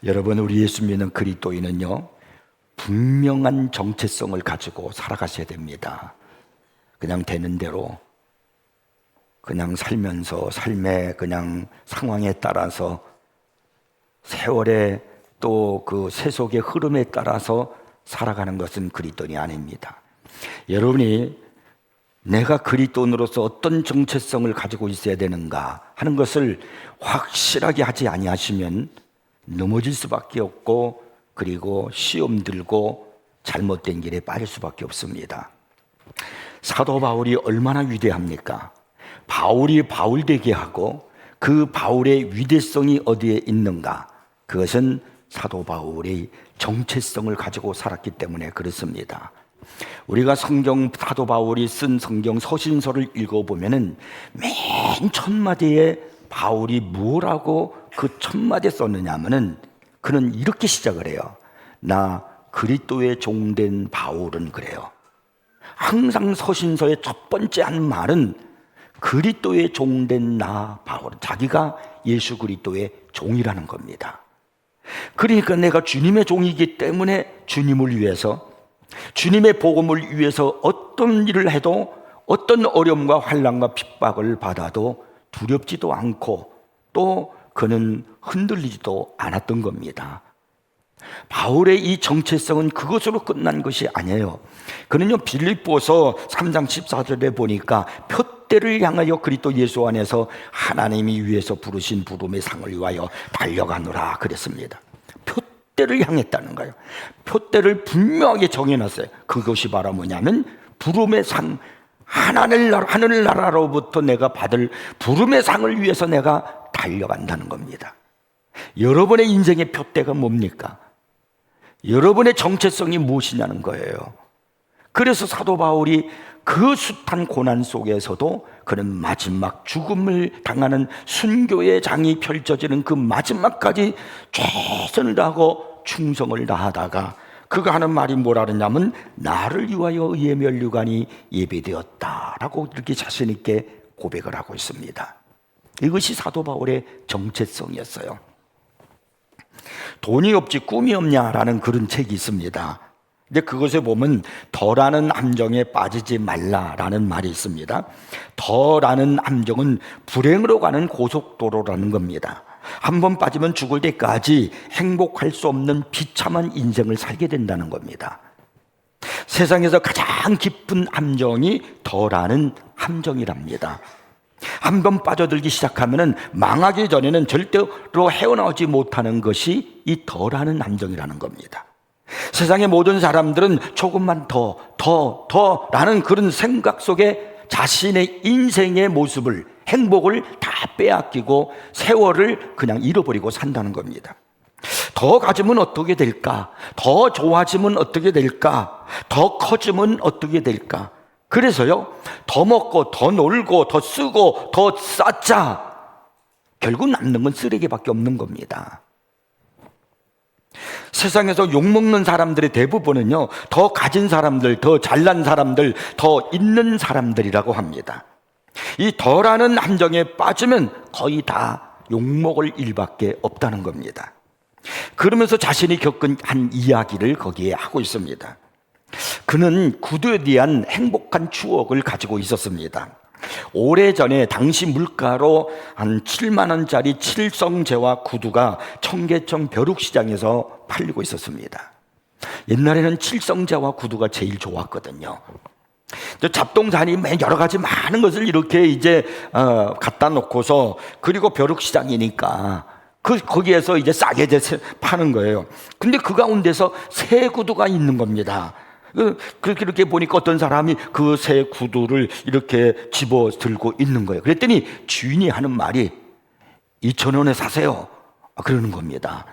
여러분, 우리 예수 믿는 그리스도인은요, 분명한 정체성을 가지고 살아가셔야 됩니다. 그냥 되는 대로 그냥 살면서 삶의 그냥 상황에 따라서 세월의 또 그 세속의 흐름에 따라서 살아가는 것은 그리스도인이 아닙니다. 여러분이 내가 그리스도인으로서 어떤 정체성을 가지고 있어야 되는가 하는 것을 확실하게 하지 아니하시면 넘어질 수밖에 없고, 그리고 시험 들고 잘못된 길에 빠질 수밖에 없습니다. 사도 바울이 얼마나 위대합니까? 바울이 바울 되게 하고 그 바울의 위대성이 어디에 있는가? 그것은 사도 바울이 정체성을 가지고 살았기 때문에 그렇습니다. 우리가 사도 바울이 쓴 성경 서신서를 읽어보면은 맨 첫 마디에 바울이 뭐라고 그 첫 마디에 썼느냐 하면은, 그는 이렇게 시작을 해요. 나 그리스도의 종된 바울은 그래요. 항상 서신서의 첫 번째 한 말은 그리스도의 종된 나 바울은, 자기가 예수 그리스도의 종이라는 겁니다. 그러니까 내가 주님의 종이기 때문에 주님을 위해서, 주님의 복음을 위해서 어떤 일을 해도, 어떤 어려움과 환난과 핍박을 받아도 두렵지도 않고 또 그는 흔들리지도 않았던 겁니다. 바울의 이 정체성은 그것으로 끝난 것이 아니에요. 그는요, 빌립보서 3장 14절에 보니까 표대를 향하여 그리스도 예수 안에서 하나님이 위에서 부르신 부름의 상을 위하여 달려가노라 그랬습니다. 표대를 향했다는 거예요. 표대를 분명하게 정해놨어요. 그것이 바로 뭐냐면 부름의 상, 하늘나라로부터 내가 받을 부름의 상을 위해서 내가 달려간다는 겁니다. 여러분의 인생의 표대가 뭡니까? 여러분의 정체성이 무엇이냐는 거예요. 그래서 사도 바울이 그 숱한 고난 속에서도 그는 마지막 죽음을 당하는 순교의 장이 펼쳐지는 그 마지막까지 최선을 다하고 충성을 다하다가 그가 하는 말이 뭐라 그러냐면, 나를 위하여 의의 면류관이 예배되었다라고 이렇게 자신 있게 고백을 하고 있습니다. 이것이 사도 바울의 정체성이었어요. 돈이 없지 꿈이 없냐라는 그런 책이 있습니다. 근데 그것에 보면 더라는 함정에 빠지지 말라라는 말이 있습니다. 더라는 함정은 불행으로 가는 고속도로라는 겁니다. 한번 빠지면 죽을 때까지 행복할 수 없는 비참한 인생을 살게 된다는 겁니다. 세상에서 가장 깊은 함정이 더라는 함정이랍니다. 한번 빠져들기 시작하면 망하기 전에는 절대로 헤어나오지 못하는 것이 이 더라는 함정이라는 겁니다. 세상의 모든 사람들은 조금만 더라는 그런 생각 속에 자신의 인생의 모습을, 행복을 다 빼앗기고 세월을 그냥 잃어버리고 산다는 겁니다. 더 가지면 어떻게 될까? 더 좋아지면 어떻게 될까? 더 커지면 어떻게 될까? 그래서요, 더 먹고 더 놀고 더 쓰고 더 쌓자, 결국 남는 건 쓰레기밖에 없는 겁니다. 세상에서 욕먹는 사람들의 대부분은요, 더 가진 사람들, 더 잘난 사람들, 더 있는 사람들이라고 합니다. 이 더라는 함정에 빠지면 거의 다 욕먹을 일밖에 없다는 겁니다. 그러면서 자신이 겪은 한 이야기를 거기에 하고 있습니다. 그는 구두에 대한 행복한 추억을 가지고 있었습니다. 오래전에 당시 물가로 한 7만 원짜리 칠성재와 구두가 청계천 벼룩시장에서 팔리고 있었습니다. 옛날에는 칠성재와 구두가 제일 좋았거든요. 잡동사니 여러 가지 많은 것을 이렇게 이제 갖다 놓고서, 그리고 벼룩시장이니까 거기에서 이제 싸게 파는 거예요. 근데 그 가운데서 새 구두가 있는 겁니다. 그렇게 보니까 어떤 사람이 그 새 구두를 이렇게 집어 들고 있는 거예요. 그랬더니 주인이 하는 말이 2,000원에 사세요, 그러는 겁니다.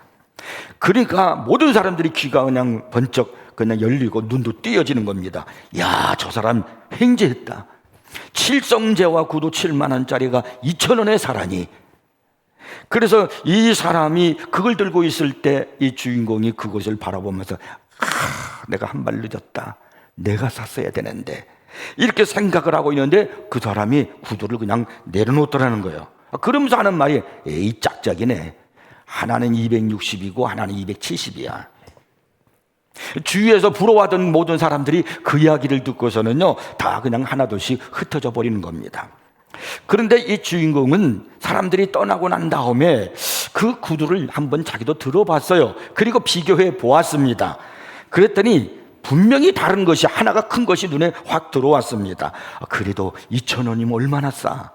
그러니까 모든 사람들이 귀가 그냥 번쩍 그냥 열리고 눈도 띄어지는 겁니다. 야, 저 사람 횡재했다. 칠성재와 구두 7만 원짜리가 2,000원에 사라니. 그래서 이 사람이 그걸 들고 있을 때 이 주인공이 그것을 바라보면서, 내가 한 발 늦었다, 내가 샀어야 되는데, 이렇게 생각을 하고 있는데 그 사람이 구두를 그냥 내려놓더라는 거예요. 그러면서 하는 말이, 에이 짝짝이네, 하나는 260이고 하나는 270이야. 주위에서 부러워하던 모든 사람들이 그 이야기를 듣고서는요, 다 그냥 하나둘씩 흩어져 버리는 겁니다. 그런데 이 주인공은 사람들이 떠나고 난 다음에 그 구두를 한번 자기도 들어봤어요. 그리고 비교해 보았습니다. 그랬더니 분명히 다른 것이, 하나가 큰 것이 눈에 확 들어왔습니다. 그래도 2,000원이면 얼마나 싸.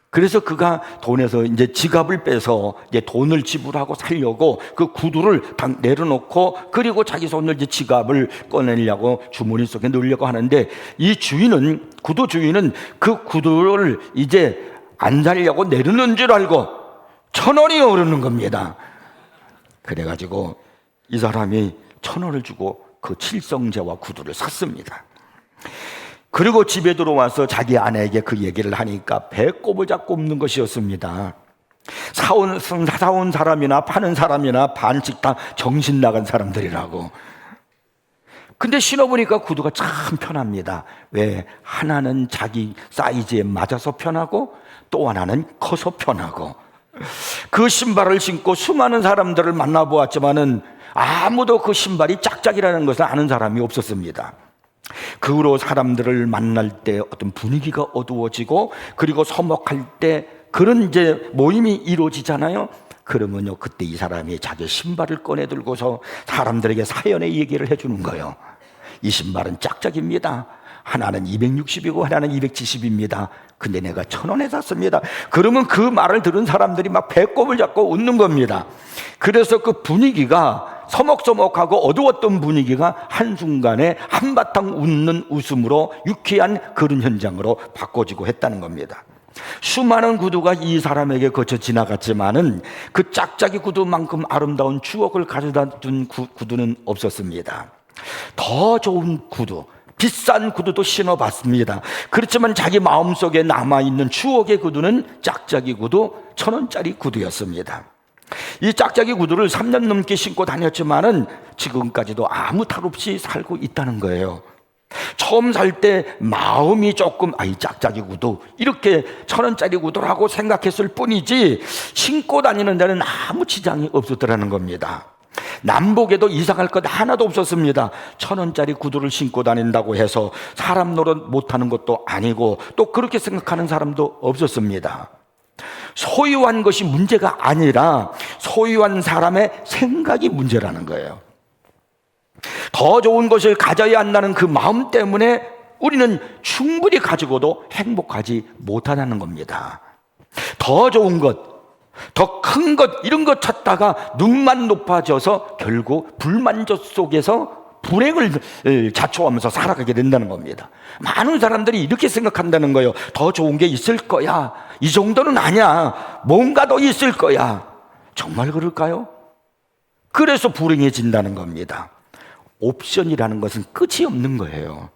그래서 그가 돈에서 이제 지갑을 빼서 이제 돈을 지불하고 살려고 그 구두를 딱 내려놓고, 그리고 자기 손을 이제 지갑을 꺼내려고 주머니 속에 넣으려고 하는데, 이 주인은, 구두 주인은 그 구두를 이제 안 살려고 내려놓은 줄 알고 1,000원이 오르는 겁니다. 그래가지고 이 사람이 1,000원을 주고 그 칠성제와 구두를 샀습니다. 그리고 집에 들어와서 자기 아내에게 그 얘기를 하니까 배꼽을 잡고 웃는 것이었습니다. 사온 사람이나 파는 사람이나 반씩 다 정신 나간 사람들이라고. 근데 신어보니까 구두가 참 편합니다. 왜? 하나는 자기 사이즈에 맞아서 편하고 또 하나는 커서 편하고. 그 신발을 신고 수많은 사람들을 만나보았지만은 아무도 그 신발이 짝짝이라는 것을 아는 사람이 없었습니다. 그 후로 사람들을 만날 때 어떤 분위기가 어두워지고, 그리고 서먹할 때 그런 이제 모임이 이루어지잖아요. 그러면요, 그때 이 사람이 자기 신발을 꺼내 들고서 사람들에게 사연의 얘기를 해주는 거예요. 이 신발은 짝짝입니다. 하나는 260이고 하나는 270입니다. 근데 내가 1,000원에 샀습니다. 그러면 그 말을 들은 사람들이 막 배꼽을 잡고 웃는 겁니다. 그래서 그 분위기가, 서먹서먹하고 어두웠던 분위기가 한순간에 한바탕 웃는 웃음으로, 유쾌한 그런 현장으로 바꿔지고 했다는 겁니다. 수많은 구두가 이 사람에게 거쳐 지나갔지만은 그 짝짝이 구두만큼 아름다운 추억을 가져다 준 구두는 없었습니다. 더 좋은 구두, 비싼 구두도 신어봤습니다. 그렇지만 자기 마음속에 남아있는 추억의 구두는 짝짝이 구두, 1,000원짜리 구두였습니다. 이 짝짝이 구두를 3년 넘게 신고 다녔지만은 지금까지도 아무 탈 없이 살고 있다는 거예요. 처음 살 때 마음이 조금, 이 짝짝이 구두, 이렇게 1,000원짜리 구두라고 생각했을 뿐이지 신고 다니는 데는 아무 지장이 없었더라는 겁니다. 남복에도 이상할 것 하나도 없었습니다. 1,000원짜리 구두를 신고 다닌다고 해서 사람 노릇 못하는 것도 아니고, 또 그렇게 생각하는 사람도 없었습니다. 소유한 것이 문제가 아니라 소유한 사람의 생각이 문제라는 거예요. 더 좋은 것을 가져야 한다는 그 마음 때문에 우리는 충분히 가지고도 행복하지 못하다는 겁니다. 더 좋은 것, 더 큰 것, 이런 것 찾다가 눈만 높아져서 결국 불만족 속에서 불행을 자초하면서 살아가게 된다는 겁니다. 많은 사람들이 이렇게 생각한다는 거예요. 더 좋은 게 있을 거야. 이 정도는 아니야. 뭔가 더 있을 거야. 정말 그럴까요? 그래서 불행해진다는 겁니다. 옵션이라는 것은 끝이 없는 거예요.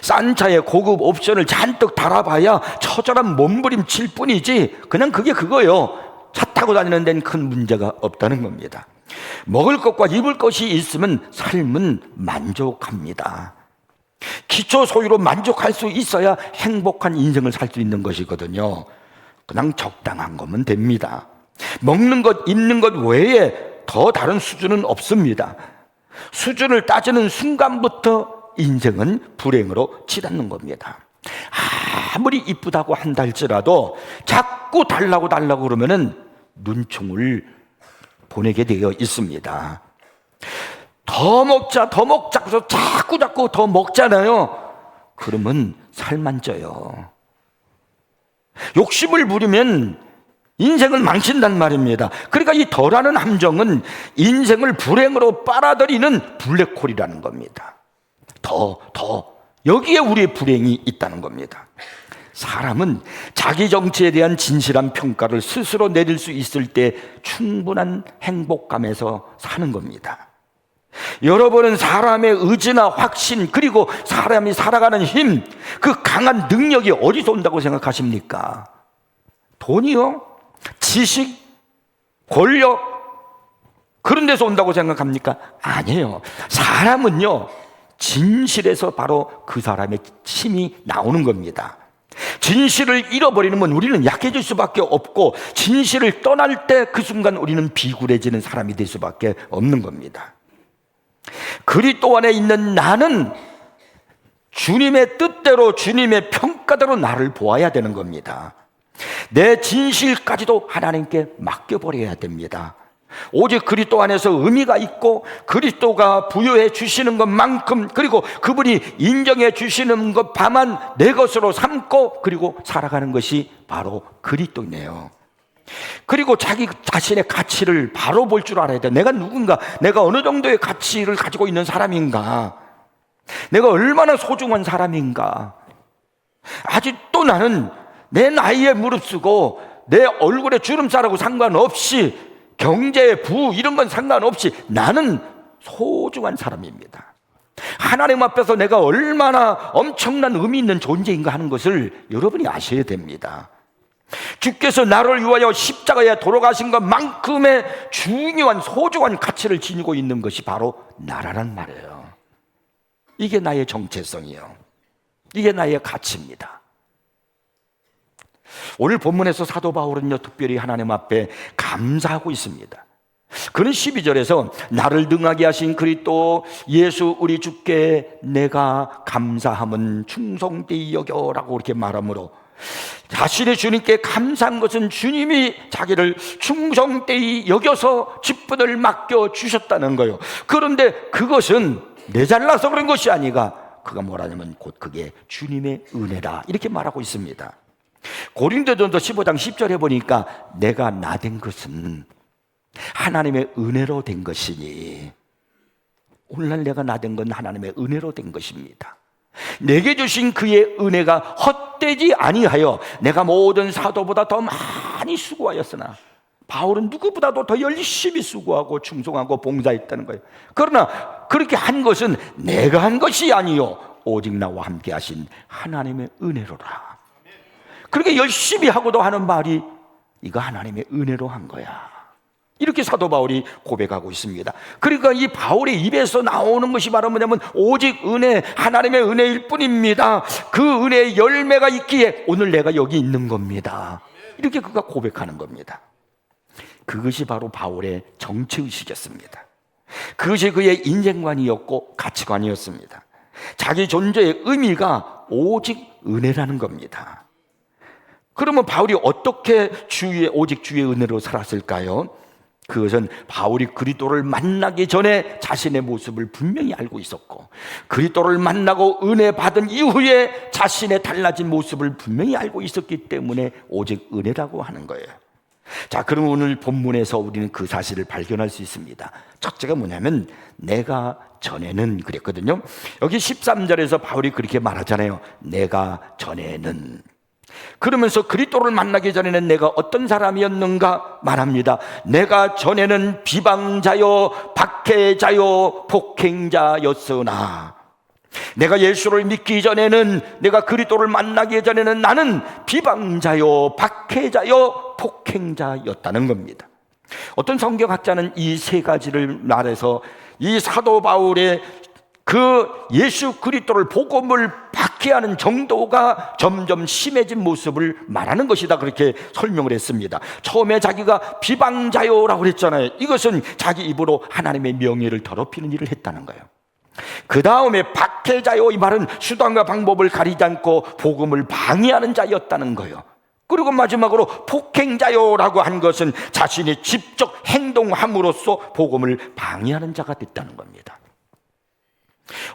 싼 차에 고급 옵션을 잔뜩 달아봐야 처절한 몸부림칠 뿐이지 그냥 그게 그거예요. 차 타고 다니는 데는 큰 문제가 없다는 겁니다. 먹을 것과 입을 것이 있으면 삶은 만족합니다. 기초 소유로 만족할 수 있어야 행복한 인생을 살 수 있는 것이거든요. 그냥 적당한 거면 됩니다. 먹는 것, 입는 것 외에 더 다른 수준은 없습니다. 수준을 따지는 순간부터 인생은 불행으로 치닫는 겁니다. 아무리 이쁘다고 한다 할지라도 자꾸 달라고 그러면은 눈총을 보내게 되어 있습니다. 더 먹자 해서 자꾸 더 먹잖아요. 그러면 살만 쪄요. 욕심을 부리면 인생을 망친단 말입니다. 그러니까 이 덜하는 함정은 인생을 불행으로 빨아들이는 블랙홀이라는 겁니다. 더 여기에 우리의 불행이 있다는 겁니다. 사람은 자기 정체에 대한 진실한 평가를 스스로 내릴 수 있을 때 충분한 행복감에서 사는 겁니다. 여러분은 사람의 의지나 확신, 그리고 사람이 살아가는 힘, 그 강한 능력이 어디서 온다고 생각하십니까? 돈이요? 지식? 권력? 그런 데서 온다고 생각합니까? 아니에요. 사람은요, 진실에서 바로 그 사람의 힘이 나오는 겁니다. 진실을 잃어버리는 건 우리는 약해질 수밖에 없고, 진실을 떠날 때 그 순간 우리는 비굴해지는 사람이 될 수밖에 없는 겁니다. 그리스도 안에 있는 나는 주님의 뜻대로, 주님의 평가대로 나를 보아야 되는 겁니다. 내 진실까지도 하나님께 맡겨버려야 됩니다. 오직 그리스도 안에서 의미가 있고, 그리스도가 부여해 주시는 것만큼, 그리고 그분이 인정해 주시는 것 다만 내 것으로 삼고, 그리고 살아가는 것이 바로 그리스도이네요. 그리고 자기 자신의 가치를 바로 볼 줄 알아야 돼. 내가 누군가, 내가 어느 정도의 가치를 가지고 있는 사람인가, 내가 얼마나 소중한 사람인가. 아직도 나는 내 나이에 무릅쓰고, 내 얼굴에 주름살하고 상관없이, 경제, 부 이런 건 상관없이 나는 소중한 사람입니다. 하나님 앞에서 내가 얼마나 엄청난 의미 있는 존재인가 하는 것을 여러분이 아셔야 됩니다. 주께서 나를 위하여 십자가에 돌아가신 것만큼의 중요한 소중한 가치를 지니고 있는 것이 바로 나라란 말이에요. 이게 나의 정체성이에요. 이게 나의 가치입니다. 오늘 본문에서 사도 바울은요, 특별히 하나님 앞에 감사하고 있습니다. 그는 12절에서 나를 능하게 하신 그리스도 예수 우리 주께 내가 감사함은 충성되이 여겨라고 이렇게 말하므로, 자신의 주님께 감사한 것은 주님이 자기를 충성되이 여겨서 직분을 맡겨주셨다는 거예요. 그런데 그것은 내 잘나서 그런 것이 아니라, 그가 뭐라냐면 곧 그게 주님의 은혜다 이렇게 말하고 있습니다. 고린도전서 15장 10절에 보니까 내가 나 된 것은 하나님의 은혜로 된 것이니, 오늘날 내가 나 된 건 하나님의 은혜로 된 것입니다. 내게 주신 그의 은혜가 헛되지 아니하여 내가 모든 사도보다 더 많이 수고하였으나, 바울은 누구보다도 더 열심히 수고하고 충성하고 봉사했다는 거예요. 그러나 그렇게 한 것은 내가 한 것이 아니요 오직 나와 함께 하신 하나님의 은혜로라. 그렇게 열심히 하고도 하는 말이, 이거 하나님의 은혜로 한 거야, 이렇게 사도 바울이 고백하고 있습니다. 그러니까 이 바울의 입에서 나오는 것이 바로 뭐냐면 오직 은혜, 하나님의 은혜일 뿐입니다. 그 은혜의 열매가 있기에 오늘 내가 여기 있는 겁니다, 이렇게 그가 고백하는 겁니다. 그것이 바로 바울의 정체의식이었습니다. 그것이 그의 인생관이었고 가치관이었습니다. 자기 존재의 의미가 오직 은혜라는 겁니다. 그러면 바울이 어떻게 오직 주의 은혜로 살았을까요? 그것은 바울이 그리스도를 만나기 전에 자신의 모습을 분명히 알고 있었고, 그리스도를 만나고 은혜 받은 이후에 자신의 달라진 모습을 분명히 알고 있었기 때문에 오직 은혜라고 하는 거예요. 자, 그럼 오늘 본문에서 우리는 그 사실을 발견할 수 있습니다. 첫째가 뭐냐면 내가 전에는 그랬거든요. 여기 13절에서 바울이 그렇게 말하잖아요. 내가 전에는. 그러면서 그리스도를 만나기 전에는 내가 어떤 사람이었는가 말합니다. 내가 전에는 비방자요 박해자요 폭행자였으나, 내가 예수를 믿기 전에는, 내가 그리스도를 만나기 전에는 나는 비방자요 박해자요 폭행자였다는 겁니다. 어떤 성경학자는 이 세 가지를 말해서 이 사도 바울의 그 예수 그리스도를 복음을 박해하는 정도가 점점 심해진 모습을 말하는 것이다, 그렇게 설명을 했습니다. 처음에 자기가 비방자요라고 했잖아요. 이것은 자기 입으로 하나님의 명예를 더럽히는 일을 했다는 거예요. 그 다음에 박해자요, 이 말은 수단과 방법을 가리지 않고 복음을 방해하는 자였다는 거예요. 그리고 마지막으로 폭행자요라고 한 것은 자신이 직접 행동함으로써 복음을 방해하는 자가 됐다는 겁니다.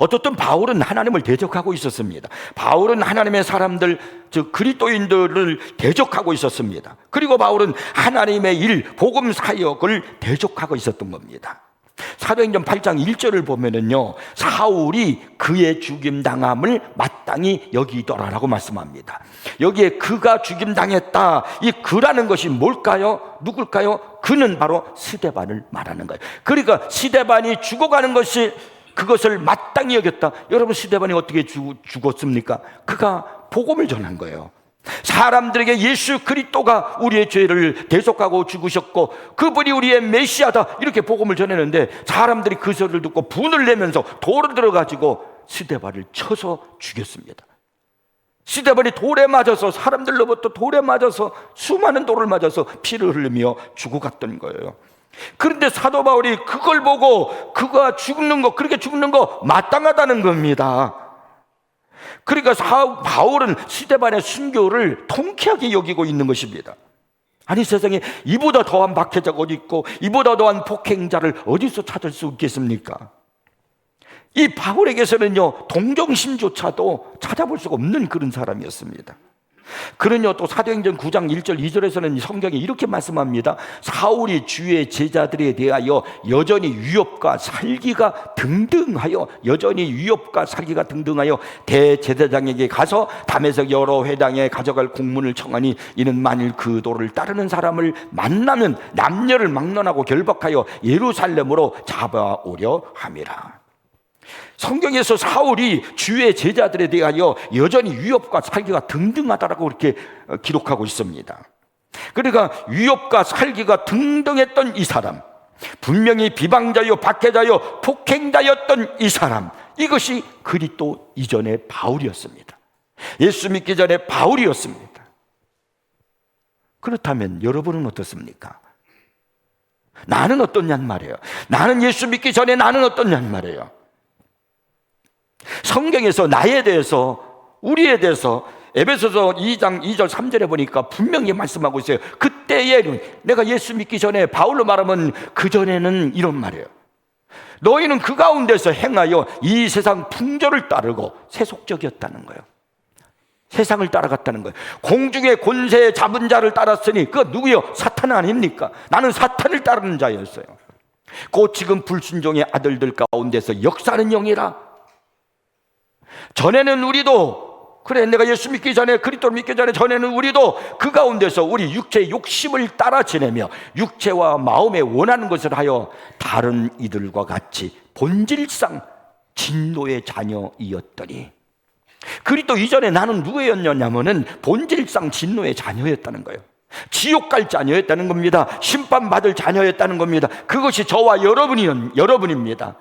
어떻든 바울은 하나님을 대적하고 있었습니다. 바울은 하나님의 사람들, 즉 그리스도인들을 대적하고 있었습니다. 그리고 바울은 하나님의 일, 복음 사역을 대적하고 있었던 겁니다. 사도행전 8장 1절을 보면은요, 사울이 그의 죽임당함을 마땅히 여기더라라고 말씀합니다. 여기에 그가 죽임당했다, 이 그라는 것이 뭘까요? 누굴까요? 그는 바로 스데반을 말하는 거예요. 그러니까 스데반이 죽어가는 것이, 그것을 마땅히 여겼다. 여러분, 스데반이 어떻게 죽었습니까? 그가 복음을 전한 거예요. 사람들에게 예수 그리스도가 우리의 죄를 대속하고 죽으셨고 그분이 우리의 메시아다, 이렇게 복음을 전했는데 사람들이 그 소리를 듣고 분을 내면서 돌을 들어가지고 스데반을 쳐서 죽였습니다. 스데반이 돌에 맞아서, 사람들로부터 돌에 맞아서, 수많은 돌을 맞아서 피를 흘리며 죽어갔던 거예요. 그런데 사도 바울이 그걸 보고 그가 죽는 거, 그렇게 죽는 거 마땅하다는 겁니다. 그러니까 바울은 스데반의 순교를 통쾌하게 여기고 있는 것입니다. 아니, 세상에 이보다 더한 박해자가 어디 있고 이보다 더한 폭행자를 어디서 찾을 수 있겠습니까? 이 바울에게서는요, 동정심조차도 찾아볼 수가 없는 그런 사람이었습니다. 그는요, 또 사도행전 9장 1절 2절에서는 성경에 이렇게 말씀합니다. 사울이 주의 제자들에 대하여 여전히 위협과 살기가 등등하여 대제사장에게 가서 담에색 여러 회당에 가져갈 공문을 청하니, 이는 만일 그 도를 따르는 사람을 만나면 남녀를 막론하고 결박하여 예루살렘으로 잡아오려 함이라. 성경에서 사울이 주의 제자들에 대하여 여전히 위협과 살기가 등등하다라고 그렇게 기록하고 있습니다. 그러니까 위협과 살기가 등등했던 이 사람, 분명히 비방자요, 박해자요, 폭행자였던 이 사람, 이것이 그리스도 이전의 바울이었습니다. 예수 믿기 전에 바울이었습니다. 그렇다면 여러분은 어떻습니까? 나는 어떠냔 말이에요. 나는 예수 믿기 전에 나는 어떠냔 말이에요. 성경에서 나에 대해서, 우리에 대해서 에베소서 2장 2절 3절에 보니까 분명히 말씀하고 있어요. 그때에, 내가 예수 믿기 전에, 바울로 말하면 그전에는 이런 말이에요. 너희는 그 가운데서 행하여 이 세상 풍조를 따르고, 세속적이었다는 거예요. 세상을 따라갔다는 거예요. 공중의 권세 잡은 자를 따랐으니 그 누구요? 사탄 아닙니까? 나는 사탄을 따르는 자였어요. 곧 지금 불순종의 아들들 가운데서 역사하는 영이라. 전에는 우리도, 그래, 내가 예수 믿기 전에, 그리스도를 믿기 전에, 전에는 우리도 그 가운데서 우리 육체의 욕심을 따라 지내며 육체와 마음에 원하는 것을 하여 다른 이들과 같이 본질상 진노의 자녀이었더니, 그리스도 이전에 나는 누구였냐면은 본질상 진노의 자녀였다는 거예요. 지옥 갈 자녀였다는 겁니다. 심판받을 자녀였다는 겁니다. 그것이 저와 여러분입니다.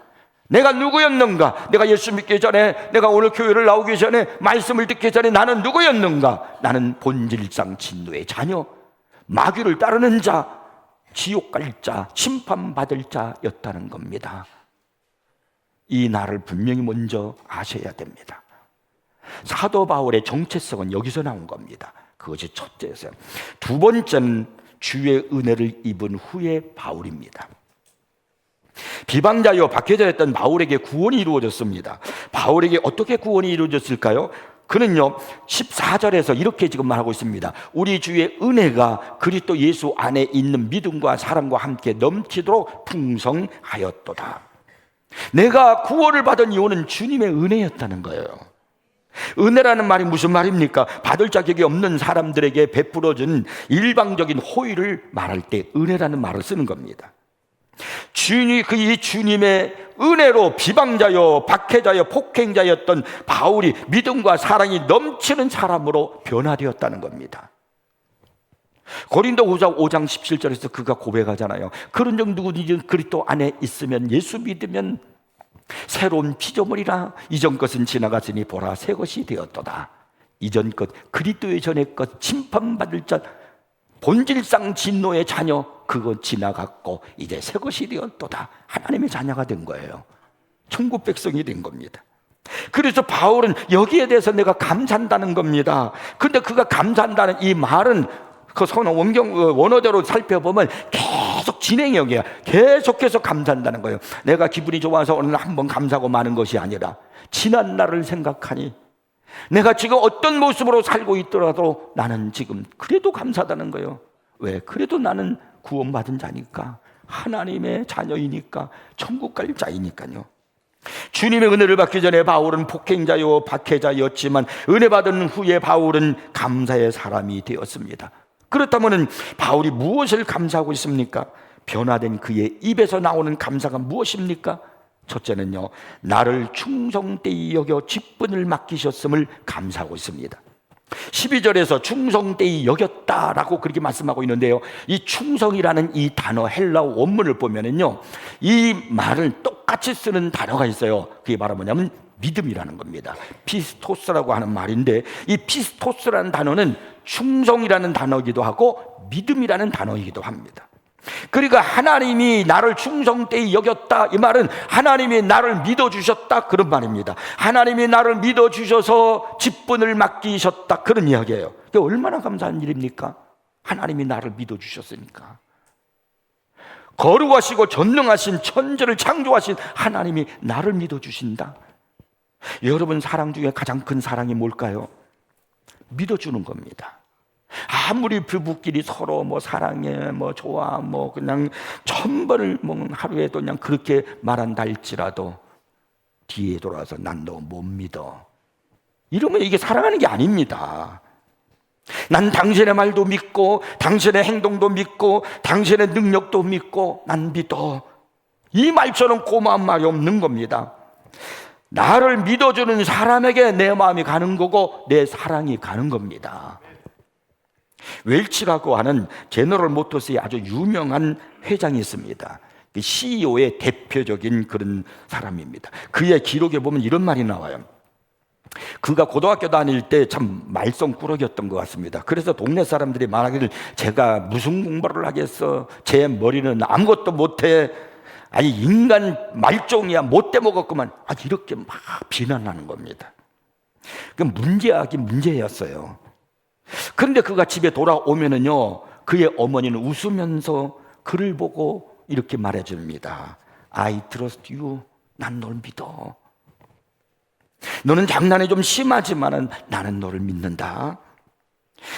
내가 누구였는가? 내가 예수 믿기 전에, 내가 오늘 교회를 나오기 전에, 말씀을 듣기 전에 나는 누구였는가? 나는 본질상 진노의 자녀, 마귀를 따르는 자, 지옥 갈 자, 심판받을 자였다는 겁니다. 이 나를 분명히 먼저 아셔야 됩니다. 사도 바울의 정체성은 여기서 나온 겁니다. 그것이 첫째였어요. 두 번째는 주의 은혜를 입은 후의 바울입니다. 비방자요, 박해자였던 바울에게 구원이 이루어졌습니다. 바울에게 어떻게 구원이 이루어졌을까요? 그는요, 14절에서 이렇게 지금 말하고 있습니다. 우리 주의 은혜가 그리스도 예수 안에 있는 믿음과 사랑과 함께 넘치도록 풍성하였도다. 내가 구원을 받은 이유는 주님의 은혜였다는 거예요. 은혜라는 말이 무슨 말입니까? 받을 자격이 없는 사람들에게 베풀어준 일방적인 호의를 말할 때 은혜라는 말을 쓰는 겁니다. 이 주님의 은혜로 비방자요, 박해자요, 폭행자였던 바울이 믿음과 사랑이 넘치는 사람으로 변화되었다는 겁니다. 고린도후서 5장 17절에서 그가 고백하잖아요. 그런 누구든지 그리스도 안에 있으면, 예수 믿으면 새로운 피조물이라, 이전 것은 지나갔으니 보라 새 것이 되었도다. 이전 것, 그리스도의 전의 것, 침판받을 자, 본질상 진노의 자녀, 그거 지나갔고 이제 새 것이 되었도다. 하나님의 자녀가 된 거예요. 천국 백성이 된 겁니다. 그래서 바울은 여기에 대해서 내가 감사한다는 겁니다. 근데 그가 감사한다는 이 말은 그 원어대로 살펴보면 계속 진행형이에요. 계속해서 감사한다는 거예요. 내가 기분이 좋아서 오늘 한번 감사하고 마는 것이 아니라, 지난 날을 생각하니 내가 지금 어떤 모습으로 살고 있더라도 나는 지금 그래도 감사하다는 거예요. 왜? 그래도 나는 구원받은 자니까, 하나님의 자녀이니까, 천국 갈 자이니까요. 주님의 은혜를 받기 전에 바울은 폭행자요, 박해자였지만 은혜 받은 후에 바울은 감사의 사람이 되었습니다. 그렇다면 바울이 무엇을 감사하고 있습니까? 변화된 그의 입에서 나오는 감사가 무엇입니까? 첫째는요, 나를 충성되이 여겨 직분을 맡기셨음을 감사하고 있습니다. 12절에서 충성되이 여겼다라고 그렇게 말씀하고 있는데요, 이 충성이라는 이 단어 헬라어 원문을 보면은요, 이 말을 똑같이 쓰는 단어가 있어요. 그게 바로 뭐냐면 믿음이라는 겁니다. 피스토스라고 하는 말인데, 이 피스토스라는 단어는 충성이라는 단어이기도 하고 믿음이라는 단어이기도 합니다. 그러니까 하나님이 나를 충성되이 여겼다, 이 말은 하나님이 나를 믿어주셨다, 그런 말입니다. 하나님이 나를 믿어주셔서 직분을 맡기셨다, 그런 이야기예요. 얼마나 감사한 일입니까? 하나님이 나를 믿어주셨으니까. 거룩하시고 전능하신 천지를 창조하신 하나님이 나를 믿어주신다. 여러분, 사랑 중에 가장 큰 사랑이 뭘까요? 믿어주는 겁니다. 아무리 부부끼리 서로 사랑해, 좋아, 그냥 1000번을 하루에도 그냥 그렇게 말한다 할지라도 뒤에 돌아와서 난 너 못 믿어, 이러면 이게 사랑하는 게 아닙니다. 난 당신의 말도 믿고 당신의 행동도 믿고 당신의 능력도 믿고 난 믿어, 이 말처럼 고마운 말이 없는 겁니다. 나를 믿어주는 사람에게 내 마음이 가는 거고 내 사랑이 가는 겁니다. 웰치라고 하는 제너럴 모터스의 아주 유명한 회장이 있습니다. CEO의 대표적인 그런 사람입니다. 그의 기록에 보면 이런 말이 나와요. 그가 고등학교 다닐 때 참 말썽꾸러기였던 것 같습니다. 그래서 동네 사람들이 말하기를 제가 무슨 공부를 하겠어, 제 머리는 아무것도 못해, 아니 인간 말종이야, 못돼 먹었구만, 이렇게 막 비난하는 겁니다. 그 문제하긴 문제였어요. 그런데 그가 집에 돌아오면은요, 그의 어머니는 웃으면서 그를 보고 이렇게 말해줍니다. I trust you. 난 널 믿어. 너는 장난이 좀 심하지만은 나는 너를 믿는다.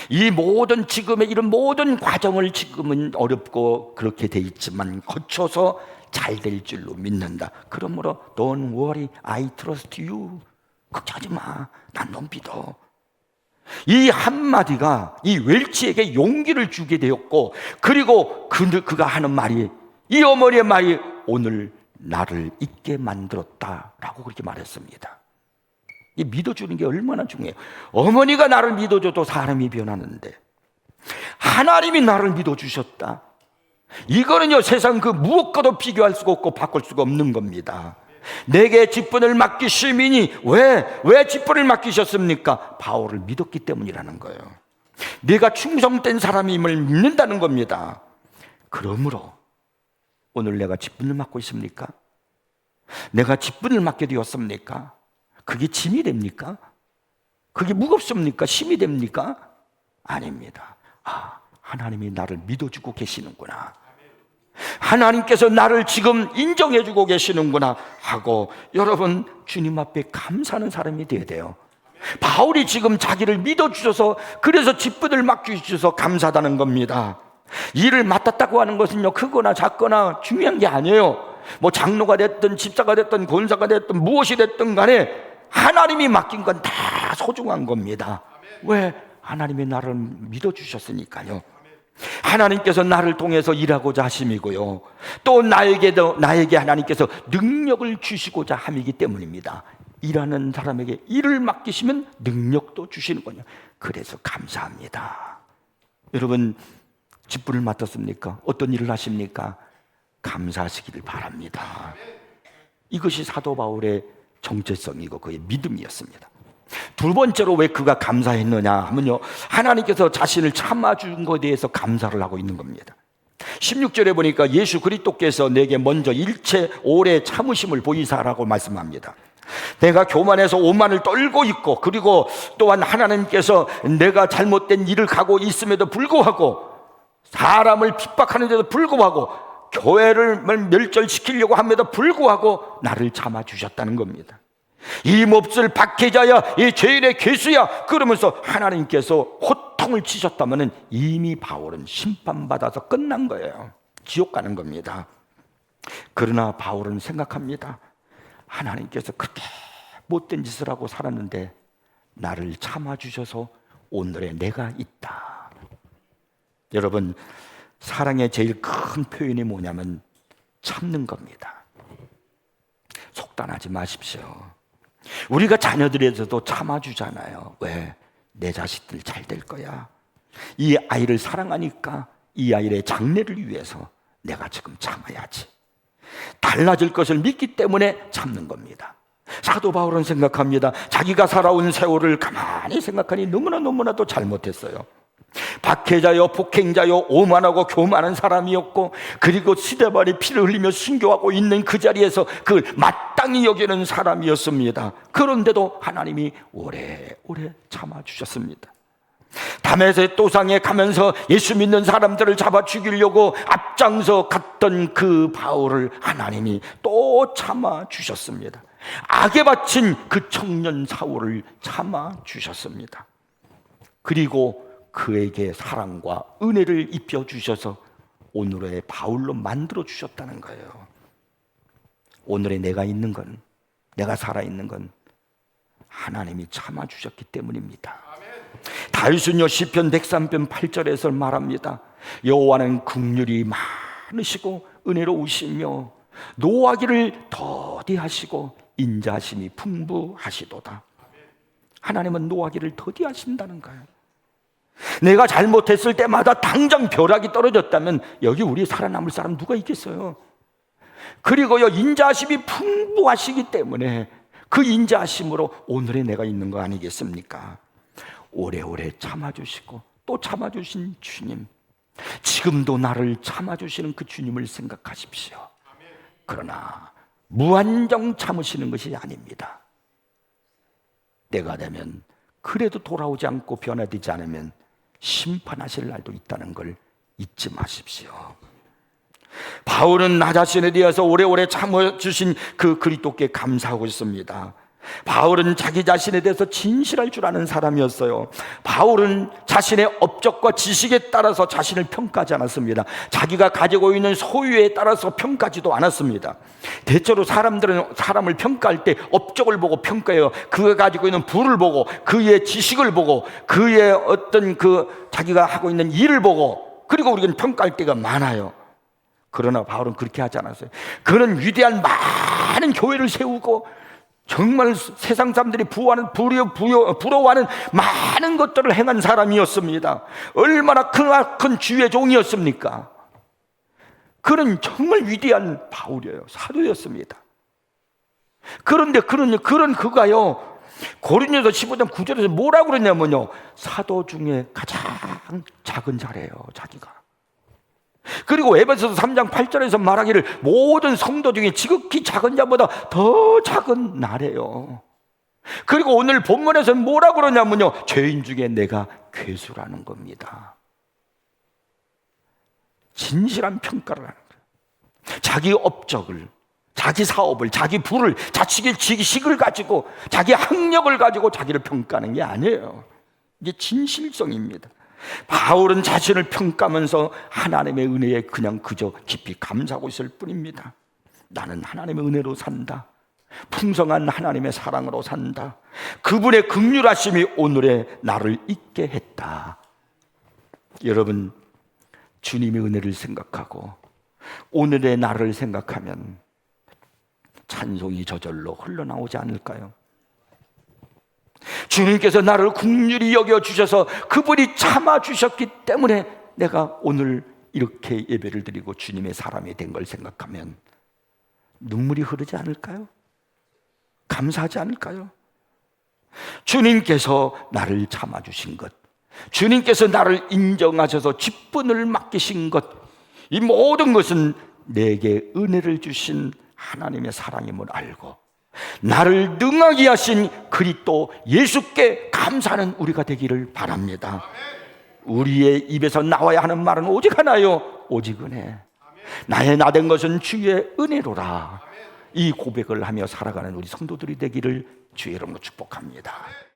이 모든 지금의 이런 모든 과정을 지금은 어렵고 그렇게 돼 있지만 거쳐서 잘 될 줄로 믿는다. 그러므로 Don't worry, I trust you. 걱정하지 마. 난 너 믿어. 이 한마디가 이 웰치에게 용기를 주게 되었고, 그리고 그가 하는 말이, 이 어머니의 말이 오늘 나를 잊게 만들었다라고 그렇게 말했습니다. 이 믿어주는 게 얼마나 중요해요. 어머니가 나를 믿어줘도 사람이 변하는데 하나님이 나를 믿어주셨다, 이거는요 세상 그 무엇과도 비교할 수가 없고 바꿀 수가 없는 겁니다. 내게 직분을 맡기심이니, 왜 직분을 맡기셨습니까? 바울을 믿었기 때문이라는 거예요. 내가 충성된 사람임을 믿는다는 겁니다. 그러므로 오늘 내가 직분을 맡고 있습니까? 내가 직분을 맡게 되었습니까? 그게 짐이 됩니까? 그게 무겁습니까? 힘이 됩니까? 아닙니다. 하나님이 나를 믿어주고 계시는구나, 하나님께서 나를 지금 인정해주고 계시는구나 하고 여러분 주님 앞에 감사하는 사람이 되어야 돼요. 바울이 지금 자기를 믿어주셔서, 그래서 직분을 맡겨주셔서 감사하다는 겁니다. 일을 맡았다고 하는 것은요 크거나 작거나 중요한 게 아니에요. 장로가 됐든 집사가 됐든 권사가 됐든 무엇이 됐든 간에 하나님이 맡긴 건 다 소중한 겁니다. 왜? 하나님이 나를 믿어주셨으니까요. 하나님께서 나를 통해서 일하고자 하심이고요, 또 나에게 하나님께서 능력을 주시고자 함이기 때문입니다. 일하는 사람에게 일을 맡기시면 능력도 주시는군요. 그래서 감사합니다. 여러분 직분을 맡았습니까? 어떤 일을 하십니까? 감사하시기를 바랍니다. 이것이 사도 바울의 정체성이고 그의 믿음이었습니다. 두 번째로 왜 그가 감사했느냐 하면요, 하나님께서 자신을 참아준 것에 대해서 감사를 하고 있는 겁니다. 16절에 보니까 예수 그리스도께서 내게 먼저 일체 오래 참으심을 보이사라고 말씀합니다. 내가 교만해서 오만을 떨고 있고, 그리고 또한 하나님께서 내가 잘못된 일을 가고 있음에도 불구하고, 사람을 핍박하는데도 불구하고, 교회를 멸절시키려고 함에도 불구하고 나를 참아주셨다는 겁니다. 이 몹쓸 박해자야, 이 죄인의 괴수야, 그러면서 하나님께서 호통을 치셨다면 이미 바울은 심판받아서 끝난 거예요. 지옥 가는 겁니다. 그러나 바울은 생각합니다. 하나님께서 그렇게 못된 짓을 하고 살았는데 나를 참아주셔서 오늘의 내가 있다. 여러분, 사랑의 제일 큰 표현이 뭐냐면 참는 겁니다. 속단하지 마십시오. 우리가 자녀들에서도 참아주잖아요. 왜? 내 자식들 잘 될 거야. 이 아이를 사랑하니까 이 아이의 장래를 위해서 내가 지금 참아야지. 달라질 것을 믿기 때문에 참는 겁니다. 사도 바울은 생각합니다. 자기가 살아온 세월을 가만히 생각하니 너무나도 잘못했어요. 박해자요, 폭행자요, 오만하고 교만한 사람이었고, 그리고 스데반이 피를 흘리며 순교하고 있는 그 자리에서 그걸 마땅히 여기는 사람이었습니다. 그런데도 하나님이 오래오래 참아주셨습니다. 다메섹 도상에 가면서 예수 믿는 사람들을 잡아 죽이려고 앞장서 갔던 그 바울을 하나님이 또 참아주셨습니다. 악에 바친 그 청년 사울을 참아주셨습니다. 그리고 그에게 사랑과 은혜를 입혀주셔서 오늘의 바울로 만들어주셨다는 거예요. 오늘의 내가 있는 건, 내가 살아있는 건 하나님이 참아주셨기 때문입니다. 다윗은요, 시편 103편 8절에서 말합니다. 여호와는 긍휼이 많으시고 은혜로우시며 노하기를 더디하시고 인자하심이 풍부하시도다. 하나님은 노하기를 더디하신다는 거예요. 내가 잘못했을 때마다 당장 벼락이 떨어졌다면 여기 우리 살아남을 사람 누가 있겠어요? 그리고요, 인자하심이 풍부하시기 때문에 그 인자하심으로 오늘의 내가 있는 거 아니겠습니까? 오래오래 참아주시고 또 참아주신 주님, 지금도 나를 참아주시는 그 주님을 생각하십시오. 그러나 무한정 참으시는 것이 아닙니다. 때가 되면 그래도 돌아오지 않고 변화되지 않으면 심판하실 날도 있다는 걸 잊지 마십시오. 바울은 나 자신에 대해서 오래오래 참아주신 그 그리스도께 감사하고 있습니다. 바울은 자기 자신에 대해서 진실할 줄 아는 사람이었어요. 바울은 자신의 업적과 지식에 따라서 자신을 평가하지 않았습니다. 자기가 가지고 있는 소유에 따라서 평가하지도 않았습니다. 대체로 사람들은 사람을 평가할 때 업적을 보고 평가해요. 그가 가지고 있는 부를 보고, 그의 지식을 보고, 그의 어떤 그 자기가 하고 있는 일을 보고, 그리고 우리는 평가할 때가 많아요. 그러나 바울은 그렇게 하지 않았어요. 그는 위대한 많은 교회를 세우고 정말 세상 사람들이 부러워하는 많은 것들을 행한 사람이었습니다. 얼마나 큰 주의 종이었습니까? 그는 정말 위대한 바울이에요. 사도였습니다. 그런데 그런 그가요, 고린도서 15장 9절에서 뭐라고 그러냐면요, 사도 중에 가장 작은 자래요, 자기가. 그리고 에베소서 3장 8절에서 말하기를 모든 성도 중에 지극히 작은 자보다 더 작은 나래요. 그리고 오늘 본문에서 뭐라고 그러냐면요, 죄인 중에 내가 괴수라는 겁니다. 진실한 평가를 하는 거예요. 자기 업적을, 자기 사업을, 자기 부를, 자식의 지식을 가지고, 자기 학력을 가지고 자기를 평가하는 게 아니에요. 이게 진실성입니다. 바울은 자신을 평가하면서 하나님의 은혜에 그냥 그저 깊이 감사하고 있을 뿐입니다. 나는 하나님의 은혜로 산다. 풍성한 하나님의 사랑으로 산다. 그분의 긍휼하심이 오늘의 나를 있게 했다. 여러분, 주님의 은혜를 생각하고 오늘의 나를 생각하면 찬송이 저절로 흘러나오지 않을까요? 주님께서 나를 긍휼히 여겨주셔서 그분이 참아주셨기 때문에 내가 오늘 이렇게 예배를 드리고 주님의 사람이 된 걸 생각하면 눈물이 흐르지 않을까요? 감사하지 않을까요? 주님께서 나를 참아주신 것, 주님께서 나를 인정하셔서 직분을 맡기신 것, 이 모든 것은 내게 은혜를 주신 하나님의 사랑임을 알고 나를 능하게 하신 그리스도 예수께 감사하는 우리가 되기를 바랍니다. 우리의 입에서 나와야 하는 말은 오직 하나요, 오직 은혜. 나의 나 된 것은 주의 은혜로라. 이 고백을 하며 살아가는 우리 성도들이 되기를 주의 이름으로 축복합니다.